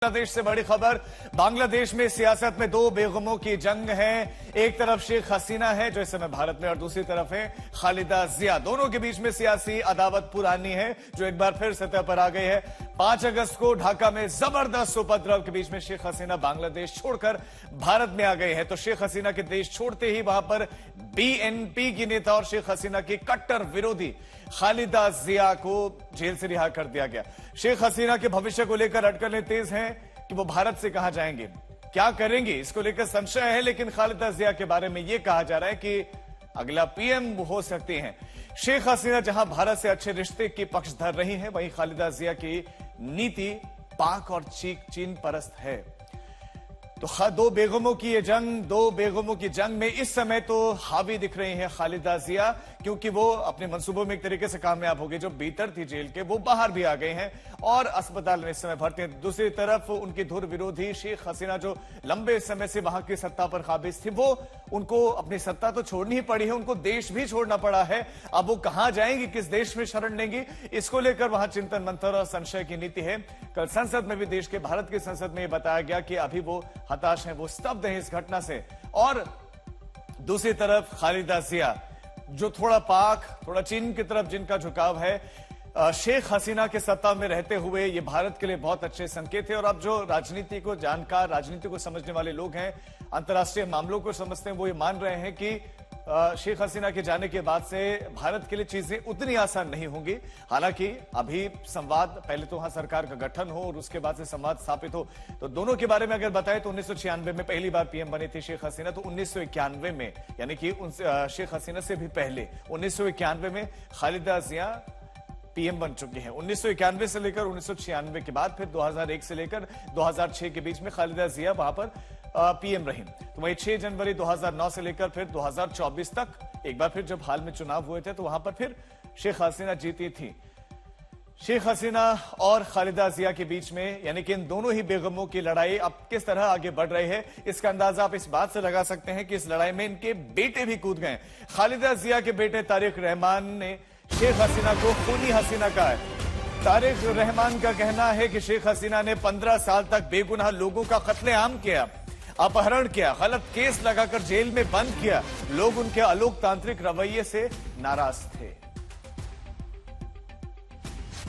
बांग्लादेश से बड़ी खबर। बांग्लादेश में सियासत में दो बेगमों की जंग है। एक तरफ शेख हसीना है जो इस समय भारत में, और दूसरी तरफ है खालिदा जिया। दोनों के बीच में सियासी अदावत पुरानी है जो एक बार फिर सतह पर आ गई है। 5 अगस्त को ढाका में जबरदस्त उपद्रव के बीच में शेख हसीना बांग्लादेश छोड़कर भारत में आ गए हैं। तो शेख हसीना के देश छोड़ते ही वहां पर बीएनपी की नेता और शेख हसीना की कट्टर विरोधी खालिदा जिया को जेल से रिहा कर दिया गया। शेख हसीना के भविष्य को लेकर अटकलें तेज हैं कि वो भारत से कहां जाएंगे, क्या करेंगे, इसको लेकर संशय है। लेकिन खालिदा जिया के बारे में यह कहा जा रहा है कि अगला पीएम हो सकती हैं। शेख हसीना जहां भारत से अच्छे रिश्ते की पक्षधर रही हैं, वहीं खालिदा जिया की नीति पाक और चीन परस्त है। तो दो बेगमों की जंग में इस समय तो हावी दिख रही हैं खालिदा जिया, क्योंकि वो अपने मंसूबों में एक तरीके से कामयाब हो गई। जो भीतर थी जेल के वो बाहर भी आ गए हैं और अस्पताल में इस समय भर्ती हैं। दूसरी तरफ उनकी धुर विरोधी शेख हसीना जो लंबे समय से वहां की सत्ता पर काबिज थी, वो उनको अपनी सत्ता तो छोड़नी ही पड़ी है, उनको देश भी छोड़ना पड़ा है। अब वो कहां जाएंगी, किस देश में शरण लेंगी, इसको लेकर वहां चिंतन मंथन और संशय की नीति है। कल संसद में भी, देश के भारत की संसद में यह बताया गया कि अभी वो हताश हैं, वो स्तब्ध हैं इस घटना से। और दूसरी तरफ खालिदा जिया जो थोड़ा पाक थोड़ा चीन की तरफ जिनका झुकाव है। शेख हसीना के सत्ता में रहते हुए ये भारत के लिए बहुत अच्छे संकेत है। और अब जो राजनीति को जानकार, राजनीति को समझने वाले लोग हैं, अंतर्राष्ट्रीय मामलों को समझते हैं, वो ये मान रहे हैं कि शेख हसीना के जाने के बाद से भारत के लिए चीजें उतनी आसान नहीं होंगी। हालांकि अभी संवाद, पहले तो वहां सरकार का गठन हो और उसके बाद से संवाद स्थापित हो। तो दोनों के बारे में अगर बताएं तो 1996 में पहली बार पीएम बनी थी शेख हसीना। तो 1991 में, यानी कि शेख हसीना से भी पहले 1991 में खालिदा जिया पीएम बन चुकी हैं। 1991 से लेकर 1996 के बाद फिर 2001 से लेकर 2006 के बीच में खालिदा जिया वहां पर पीएम रही। तो वही 6 जनवरी 2009 से लेकर फिर 2024 तक, एक बार फिर जब हाल में चुनाव हुए थे तो वहां पर फिर शेख हसीना जीती थी। शेख हसीना और खालिदा जिया के बीच में, यानी कि इन दोनों ही बेगमों की लड़ाई अब किस तरह आगे बढ़ रही है, इसका अंदाजा आप इस बात से लगा सकते हैं कि इस लड़ाई में इनके बेटे भी कूद गए। खालिदा जिया के बेटे तारिक रहमान ने शेख हसीना को खूनी हसीना कहा है। तारिक रहमान का कहना है कि शेख हसीना ने 15 साल तक बेगुनाह लोगों का कत्लेआम किया, अपहरण किया, गलत केस लगाकर जेल में बंद किया। लोग उनके अलोकतांत्रिक रवैये से नाराज थे।